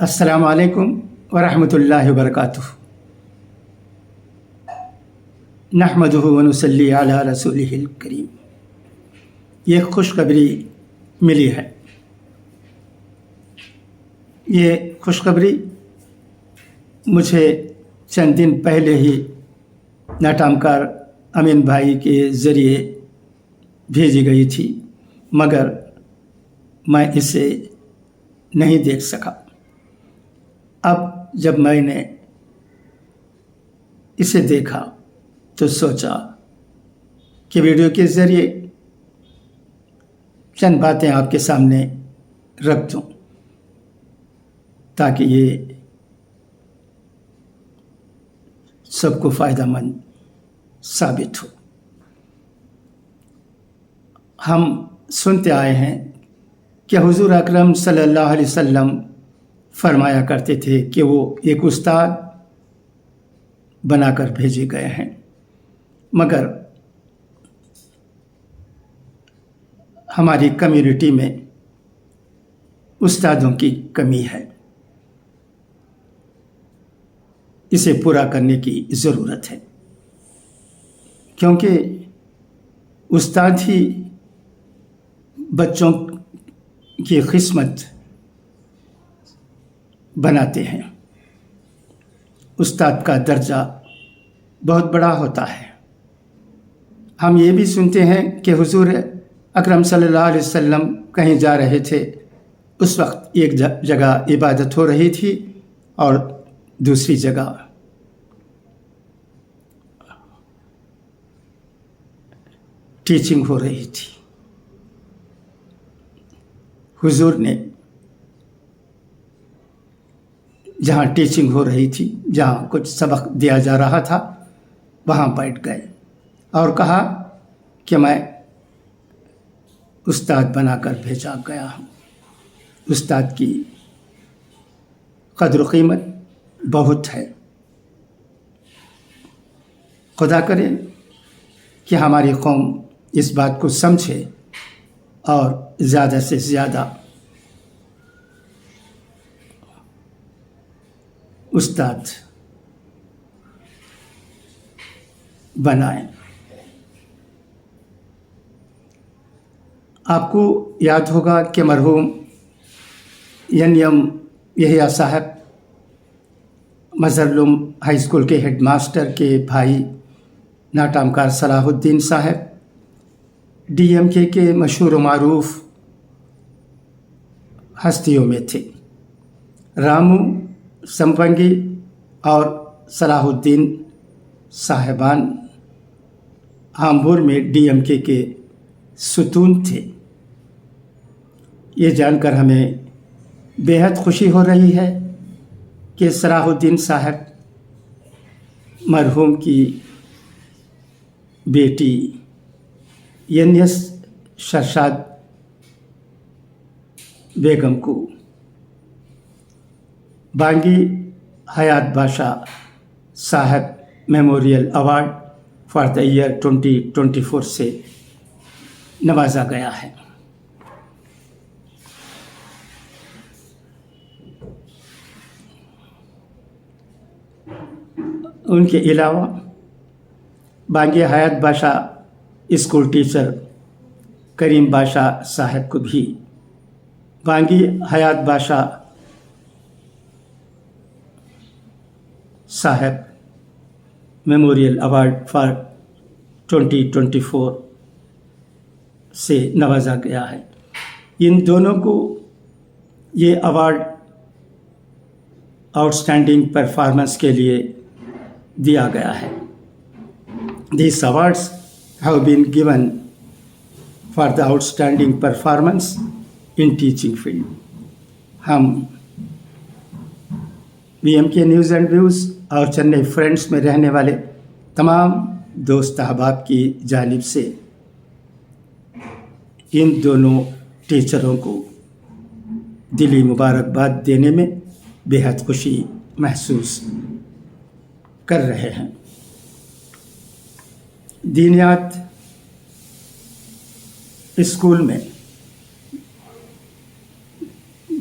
السلام علیکم ورحمۃ اللہ وبرکاتہ۔ نحمدہ ونصلی علی رسولہ الکریم۔ یہ خوشخبری ملی ہے۔ یہ خوشخبری مجھے چند دن پہلے ہی ناٹامکار امین بھائی کے ذریعے بھیجی گئی تھی، مگر میں اسے نہیں دیکھ سکا۔ اب جب میں نے اسے دیکھا تو سوچا کہ ویڈیو کے ذریعے چند باتیں آپ کے سامنے رکھ دوں تاکہ یہ سب کو فائدہ مند ثابت ہو۔ ہم سنتے آئے ہیں کہ حضور اکرم صلی اللہ علیہ وسلم فرمایا کرتے تھے کہ وہ ایک استاد بنا کر بھیجے گئے ہیں، مگر ہماری کمیونٹی میں استادوں کی کمی ہے۔ اسے پورا کرنے کی ضرورت ہے، کیونکہ استاد ہی بچوں کی قسمت بناتے ہیں۔ استاد کا درجہ بہت بڑا ہوتا ہے۔ ہم یہ بھی سنتے ہیں کہ حضور اکرم صلی اللہ علیہ وسلم کہیں جا رہے تھے، اس وقت ایک جگہ عبادت ہو رہی تھی اور دوسری جگہ ٹیچنگ ہو رہی تھی۔ حضور نے جہاں ٹیچنگ ہو رہی تھی، جہاں کچھ سبق دیا جا رہا تھا، وہاں بیٹھ گئے اور کہا کہ میں استاد بنا کر بھیجا گیا ہوں۔ استاد کی قدر و قیمت بہت ہے۔ خدا کرے کہ ہماری قوم اس بات کو سمجھے اور زیادہ سے زیادہ استاد بنائیں۔ آپ کو یاد ہوگا کہ مرحوم یحییٰ صاحب مظہر العلوم ہائی اسکول کے ہیڈ ماسٹر کے بھائی ناٹامکار صلاح الدین صاحب DMK کے مشہور و معروف ہستیوں میں تھے۔ رامو سمپنگی اور صلاح الدین صاحبان آمبور میں DMK کے ستون تھے۔ یہ جان کر ہمیں بے حد خوشی ہو رہی ہے کہ صلاح الدین صاحب مرحوم کی بیٹی ینیس شرشاد بیگم کو بانگی حیات باشا صاحب memorial award for the year 2024 سے نوازا گیا ہے۔ ان کے علاوہ بانگی حیات باشا اسکول ٹیچر کریم باشا صاحب کو بھی بانگی حیات باشا صاحب میموریل ایوارڈ فار 2024 سے نوازا گیا ہے۔ ان دونوں کو یہ ایوارڈ آؤٹ اسٹینڈنگ پرفارمنس کے لیے دیا گیا ہے۔ These awards have been given for the outstanding performance in teaching field. ہم BMK نیوز اینڈ ویوز اور چنئی فرینڈس میں رہنے والے تمام دوست احباب کی جانب سے ان دونوں ٹیچروں کو دلی مبارکباد دینے میں بے حد خوشی محسوس کر رہے ہیں۔ دینیات اسکول میں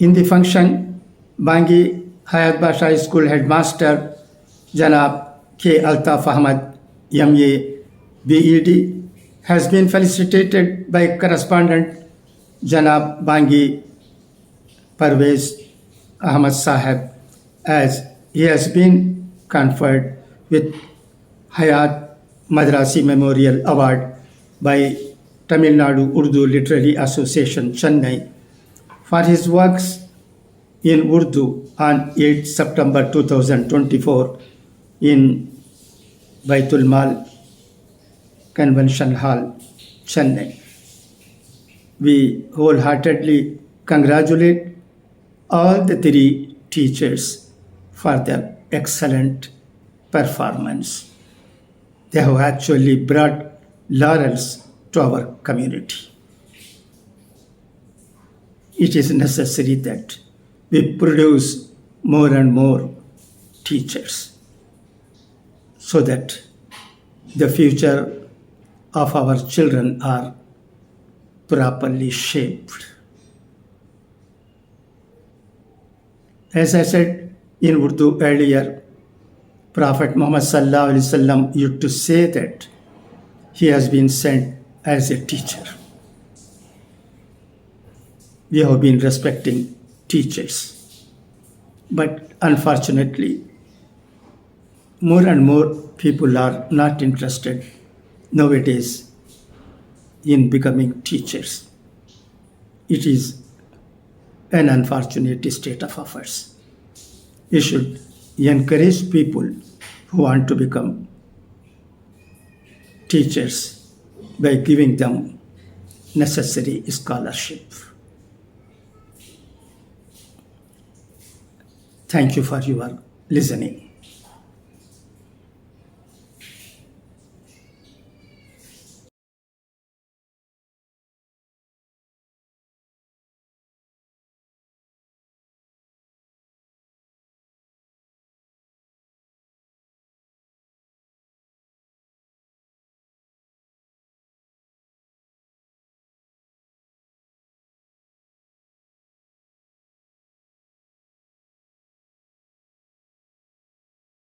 In the function, Bangi Hayat Basha School Headmaster Janab K. Altaf Ahmad, MA, BEd, has been felicitated by correspondent Janab Bangi Parvez Ahmad Sahib as he has been conferred with Hayat Madrasi Memorial Award by Tamil Nadu Urdu Literary Association, Chennai, for his works in Urdu on 8 September 2024 in Baitul Mal Convention Hall, Chennai. We wholeheartedly congratulate all the three teachers for their excellent performance. They have actually brought laurels to our community. It is necessary that we produce more and more teachers so that the future of our children are properly shaped. As I said in Urdu earlier, Prophet Muhammad Sallallahu Alaihi Wasallam used to say that he has been sent as a teacher. We have been respecting teachers, but unfortunately, more and more people are not interested nowadays in becoming teachers. It is an unfortunate state of affairs. We should encourage people who want to become teachers by giving them necessary scholarship. Thank you for your listening.